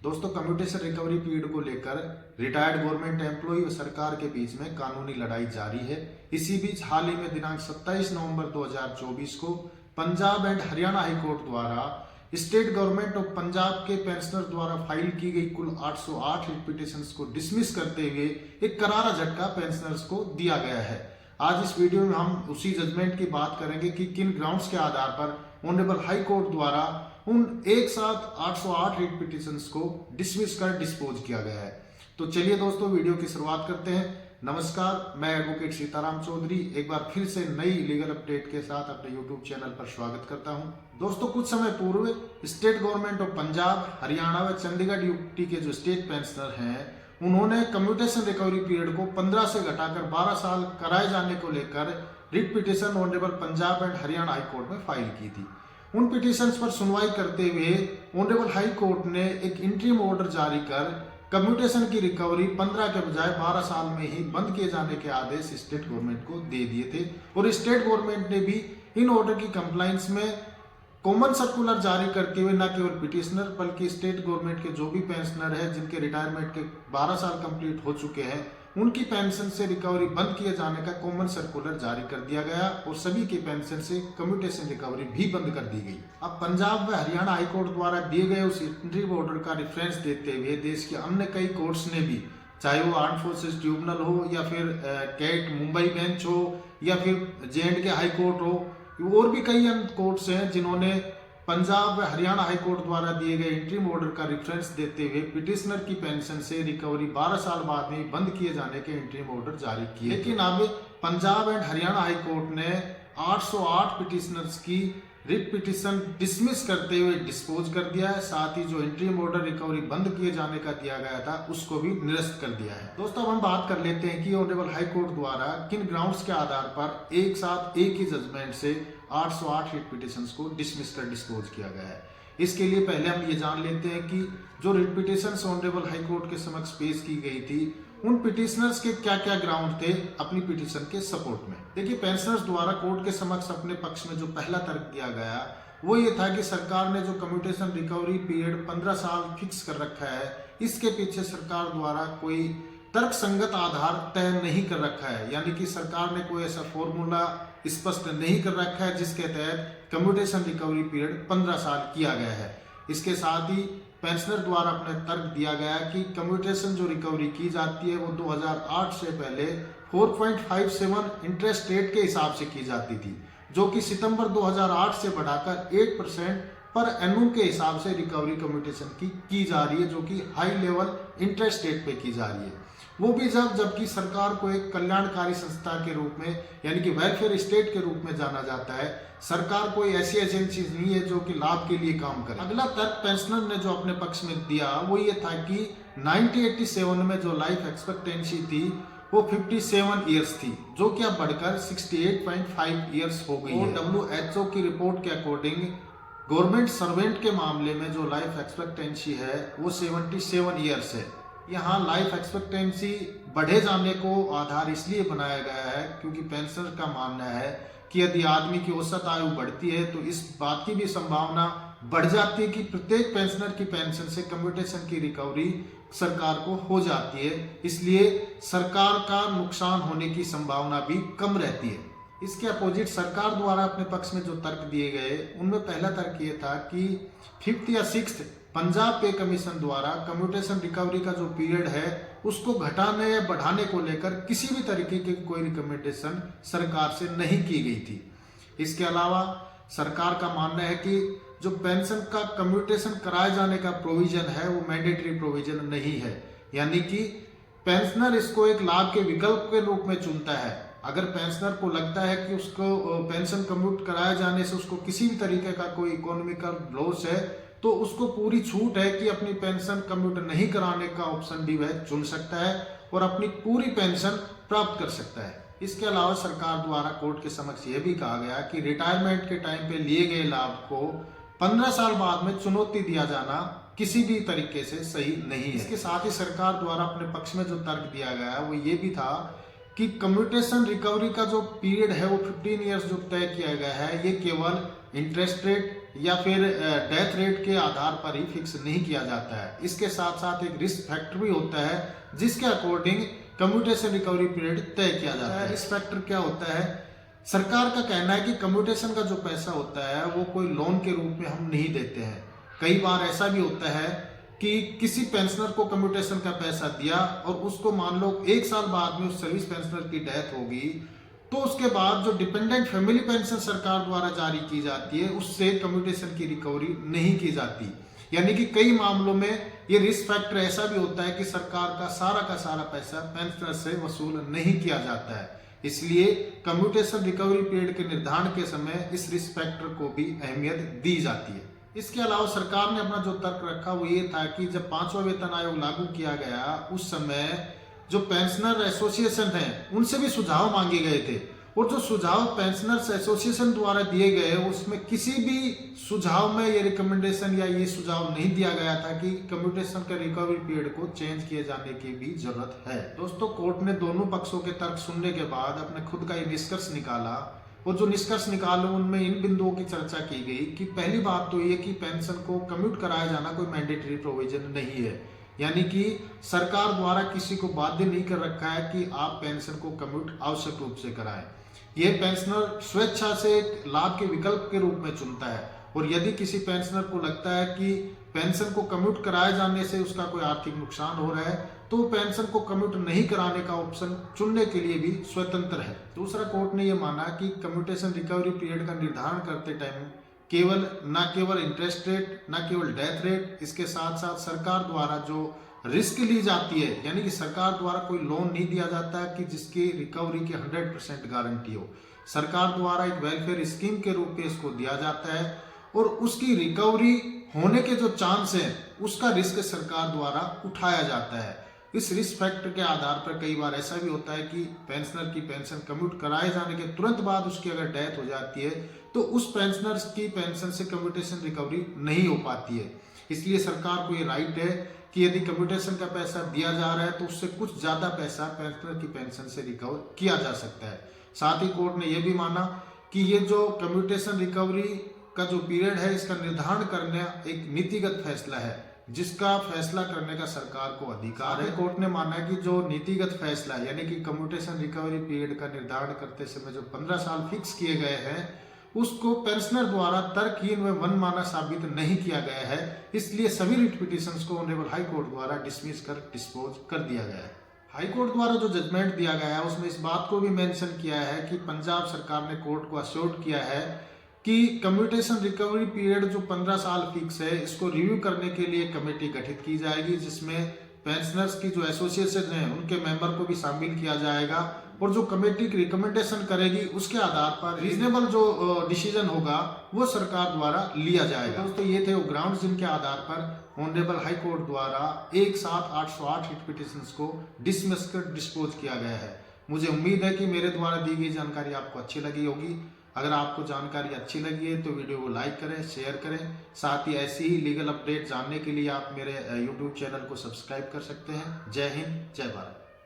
दोस्तों, commutation recovery period को लेकर रिटायर्ड गवर्नमेंट एम्प्लॉय और सरकार के बीच में कानूनी लड़ाई जारी है। इसी बीच हाल ही में दिनांक 27 नवंबर 2024 को पंजाब एंड हरियाणा हाईकोर्ट द्वारा स्टेट गवर्नमेंट ऑफ पंजाब के पेंशनर द्वारा फाइल की गई कुल 808 रिट पिटीशंस को डिसमिस करते हुए एक करारा झटका पेंशनर्स को दिया गया है। आज इस वीडियो में हम उसी जजमेंट की बात करेंगे कि किन ग्राउंड्स के आधार पर ऑनरेबल हाई कोर्ट द्वारा उन एक साथ 808 रिट पिटीशंस को डिसमिस कर डिस्पोज किया गया है। तो चलिए दोस्तों, वीडियो की शुरुआत करते हैं। नमस्कार, मैं एडवोकेट सीताराम चौधरी एक बार फिर से नई लीगल अपडेट के साथ अपने यूट्यूब चैनल पर स्वागत करता हूं। दोस्तों, कुछ समय पूर्व state government of Punjab, Haryana व चंडीगढ़ यूटी के जो स्टेट पेंशनर हैं, उन्होंने कम्यूटेशन रिकवरी पीरियड को 15 से घटाकर 12 साल कराए जाने को लेकर writ petition honourable Punjab and Haryana high court में फाइल की थी। उन पिटीशंस पर सुनवाई करते हुए ऑनरेबल हाई कोर्ट ने एक इंटरिम ऑर्डर जारी कर कम्यूटेशन की रिकवरी 15 के बजाय 12 साल में ही बंद किए जाने के आदेश स्टेट गवर्नमेंट को दे दिए थे और स्टेट गवर्नमेंट ने भी इन ऑर्डर की कंप्लायंस में कॉमन सर्कुलर जारी करते हुए न केवल पिटिशनर बल्कि स्टेट गवर्नमेंट के जो भी पेंशनर है जिनके रिटायरमेंट के 12 साल कंप्लीट हो चुके हैं, उनकी पेंशन से रिकवरी बंद किए जाने का कॉमन सर्कुलर जारी कर दिया गया और सभी की पेंशन से कम्यूटेशन रिकवरी भी बंद कर दी गई। अब पंजाब व हरियाणा हाईकोर्ट द्वारा दिए गए उस इंटरिम ऑर्डर का रेफरेंस देते हुए देश के अन्य कई कोर्ट्स ने भी, चाहे वो आर्म फोर्सेस ट्रिब्यूनल हो या फिर कैट मुंबई बेंच हो या फिर J&K हाई कोर्ट हो, और भी कई अन्य कोर्ट्स हैं जिन्होंने पंजाब व हरियाणा हाई कोर्ट द्वारा दिए गए इंटरिम ऑर्डर का रेफरेंस देते हुए पिटिशनर की पेंशन से रिकवरी 12 साल बाद में बंद किए जाने के इंटरिम ऑर्डर जारी किए। लेकिन अब Punjab and Haryana high court ने 808 पिटिशनर्स की रिट पिटिशन डिसमिस करते हुए डिस्पोज कर दिया है। साथ ही जो इंटरिम ऑर्डर रिकवरी बंद किए जाने का दिया गया था उसको भी निरस्त कर दिया है। दोस्तों, अब हम बात कर लेते हैं कि ऑनरेबल हाई कोर्ट द्वारा किन ग्राउंड्स के आधार पर एक साथ एक ही जजमेंट से 808 रिट पिटिशंस को डिसमिस कर डिस्पोज किया गया है। इसके लिए पहले हम ये जान लेते हैं कि जो writ petitions honourable high court के समक्ष पेश की गई थी, उन पिटिशनर्स के क्या क्या ग्राउंड थे अपनी पिटिशन के सपोर्ट में। देखिए, पेंशनर्स द्वारा कोर्ट के समक्ष अपने पक्ष में जो पहला तर्क दिया गया वो ये था कि सरकार ने जो कम्यूटेशन रिकवरी पीरियड 15 साल फिक्स कर रखा है, इसके पीछे सरकार द्वारा कोई तर्क संगत आधार तय नहीं कर रखा है। यानी कि सरकार ने कोई ऐसा फॉर्मूला स्पष्ट नहीं कर रखा है जिसके तहत कम्यूटेशन रिकवरी पीरियड 15 साल किया गया है। इसके साथ ही पेंशनर द्वारा अपने तर्क दिया गया कि कम्यूटेशन जो रिकवरी की जाती है वो 2008 से पहले 4.57 इंटरेस्ट रेट के हिसाब से की जाती थी, जो कि सितंबर 2008 से बढ़ाकर 8% पर एनुम के हिसाब से रिकवरी कम्यूटेशन की जा रही है, जो कि हाई लेवल इंटरेस्ट रेट पे की जा रही है। वो भी जबकि सरकार को एक कल्याणकारी संस्था के रूप में यानी कि वेलफेयर स्टेट के रूप में जाना जाता है। सरकार कोई ऐसी एजेंसी नहीं है जो कि लाभ के लिए काम करे। अगला तर्क पेंशनर ने जो अपने पक्ष में दिया वो ये था कि 1987 में जो लाइफ एक्सपेक्टेंसी थी वो 57 ईयर्स थी, जो कि अब बढ़कर 68.5 ईयर्स हो गई है। WHO की रिपोर्ट के अकॉर्डिंग गवर्नमेंट सर्वेंट के मामले में जो लाइफ एक्सपेक्टेंसी है वो 77 ईयर्स है। यहाँ लाइफ एक्सपेक्टेंसी बढ़े जाने को आधार इसलिए बनाया गया है क्योंकि पेंशनर का मानना है कि यदि आदमी की औसत आयु बढ़ती है तो इस बात की भी संभावना बढ़ जाती है कि प्रत्येक पेंशनर की पेंशन से कम्यूटेशन की रिकवरी सरकार को हो जाती है, इसलिए सरकार का नुकसान होने की संभावना भी कम रहती है। इसके अपोजिट सरकार द्वारा अपने पक्ष में जो तर्क दिए गए उनमें पहला तर्क ये था कि 5th या 6th पंजाब पे कमीशन द्वारा कम्यूटेशन रिकवरी का जो पीरियड है उसको घटाने या बढ़ाने को लेकर किसी भी तरीके की कोई रिकमेंडेशन सरकार से नहीं की गई थी। इसके अलावा सरकार का मानना है कि जो पेंशन का कम्यूटेशन कराए जाने का प्रोविजन है वो मैंडेटरी प्रोविजन नहीं है, यानी कि पेंशनर इसको एक लाभ के विकल्प के रूप में चुनता है। अगर पेंशनर को लगता है कि उसको पेंशन कम्यूट कराए जाने से उसको किसी भी तरीके का कोई इकोनॉमिकल लॉस है तो उसको पूरी छूट है कि अपनी पेंशन कम्यूट नहीं कराने का ऑप्शन भी वह चुन सकता है और अपनी पूरी पेंशन प्राप्त कर सकता है। इसके अलावा सरकार द्वारा कोर्ट के समक्ष यह भी कहा गया कि रिटायरमेंट के टाइम पे लिए गए लाभ को 15 साल बाद में चुनौती दिया जाना किसी भी तरीके से सही नहीं है। इसके साथ ही सरकार द्वारा अपने पक्ष में जो तर्क दिया गया वो ये भी था कि कम्यूटेशन रिकवरी का जो पीरियड है वो 15 ईयर्स जो तय किया गया है, ये केवल इंटरेस्ट रेट या फिर डेथ रेट के आधार पर ही फिक्स नहीं किया जाता है। इसके साथ साथ एक रिस्क फैक्टर भी होता है जिसके अकॉर्डिंग कम्यूटेशन रिकवरी पीरियड तय किया जाता है। रिस्क फैक्टर क्या होता है? सरकार का कहना है कि कम्यूटेशन का जो पैसा होता है वो कोई लोन के रूप में हम नहीं देते हैं। कई बार ऐसा भी होता है कि किसी पेंशनर को कम्यूटेशन का पैसा दिया और उसको मान लो 1 साल बाद में उस सर्विस पेंशनर की डेथ होगी, तो उसके बाद जो डिपेंडेंट फैमिली पेंशन सरकार द्वारा जारी की जाती है उससे कम्यूटेशन की रिकवरी नहीं की जाती। यानी कि कई मामलों में ये रिस्क फैक्टर ऐसा भी होता है कि सरकार का सारा पैसा पेंशनर से वसूल नहीं किया जाता है। इसलिए कम्यूटेशन रिकवरी पीरियड के निर्धारण के समय इस रिस्क फैक्टर को भी अहमियत दी जाती है। इसके अलावा सरकार ने अपना जो तर्क रखा वो ये था कि जब 5वां वेतन आयोग लागू किया गया उस समय जो पेंशनर एसोसिएशन है उनसे भी सुझाव मांगे गए थे, और जो सुझाव पेंशनर्स एसोसिएशन द्वारा दिए गए उसमें किसी भी सुझाव में ये रिकमेंडेशन या ये सुझाव नहीं दिया गया था कि कम्यूटेशन के रिकवरी पीरियड को चेंज किए जाने की भी जरूरत है। दोस्तों, कोर्ट ने दोनों पक्षों के तर्क सुनने के बाद अपने खुद का ये निष्कर्ष निकाला, और जो निष्कर्ष निकाले उनमें इन बिंदुओं की चर्चा की गई कि पहली बात तो ये कि पेंशन को कम्यूट कराया जाना कोई मैंडेटरी प्रोविजन नहीं है। यानी कि सरकार द्वारा किसी को बाध्य नहीं कर रखा है कि आप पेंशन को कम्यूट आवश्यक रूप से कराएं। यह पेंशनर स्वेच्छा से एक लाभ के विकल्प के रूप में चुनता है, और यदि किसी पेंशनर को लगता है कि पेंशन को कम्यूट कराए जाने से उसका कोई आर्थिक नुकसान हो रहा है तो पेंशन को कम्यूट नहीं कराने का ऑप्शन चुनने के लिए भी स्वतंत्र है। दूसरा, कोर्ट ने यह माना कि कम्यूटेशन रिकवरी पीरियड का निर्धारण करते टाइम न केवल इंटरेस्ट रेट, न केवल डेथ रेट, इसके साथ साथ सरकार द्वारा जो रिस्क ली जाती है, यानी कि सरकार द्वारा कोई लोन नहीं दिया जाता कि जिसकी रिकवरी की 100% गारंटी हो। सरकार द्वारा एक वेलफेयर स्कीम के रूप में इसको दिया जाता है, और उसकी रिकवरी होने के जो चांस है उसका रिस्क सरकार द्वारा उठाया जाता है। इस रिस्क फैक्टर के आधार पर कई बार ऐसा भी होता है कि पेंशनर की पेंशन कम्यूट कराए जाने के तुरंत बाद उसकी अगर डेथ हो जाती है तो उस पेंशनर की पेंशन से कम्यूटेशन रिकवरी नहीं हो पाती है। इसलिए सरकार को ये राइट है कि यदि कम्यूटेशन का पैसा दिया जा रहा है तो उससे कुछ ज्यादा पैसा पेंशनर की पेंशन से रिकवर किया जा सकता है। साथ ही कोर्ट ने यह भी माना कि ये जो कम्यूटेशन रिकवरी का जो पीरियड है इसका निर्धारण करना एक नीतिगत फैसला है, जिसका फैसला करने का सरकार को अधिकार है। कोर्ट ने माना कि जो नीतिगत फैसला यानी कि कम्यूटेशन रिकवरी पीरियड का निर्धारण करते समय जो 15 साल फिक्स किए गए हैं उसको पेंशनर द्वारा तर्कहीन व मनमाना साबित नहीं किया गया है। इसलिए सभी रिट पिटीशंस को ऑनरेबल हाई कोर्ट द्वारा डिसमिस कर डिस्पोज कर दिया गया है। हाई कोर्ट द्वारा जो जजमेंट दिया गया है उसमें इस बात को भी मेंशन किया है कि पंजाब सरकार ने कोर्ट को अश्योर्ड किया है कि कम्यूटेशन रिकवरी पीरियड जो 15 साल फिक्स है इसको रिव्यू करने के लिए कमेटी गठित की जाएगी, जिसमें पेंशनर्स की जो एसोसिएशन है उनके मेंबर को भी शामिल किया जाएगा, और जो कमेटी की रिकमेंडेशन करेगी उसके आधार पर रीजनेबल जो डिसीजन होगा वो सरकार द्वारा लिया जाएगा। दोस्तों, ये थे वो ग्राउंड्स जिनके आधार पर ऑनरेबल हाई कोर्ट द्वारा 1/7/808 रिट पिटीशंस को डिसमिस कर डिस्पोज किया गया है। मुझे उम्मीद है कि मेरे द्वारा दी गई जानकारी आपको अच्छी लगी होगी। अगर आपको जानकारी अच्छी लगी है तो वीडियो को लाइक करें, शेयर करें। साथ ही ऐसी ही लीगल अपडेट जानने के लिए आप मेरे YouTube चैनल को सब्सक्राइब कर सकते हैं। जय हिंद, जय भारत।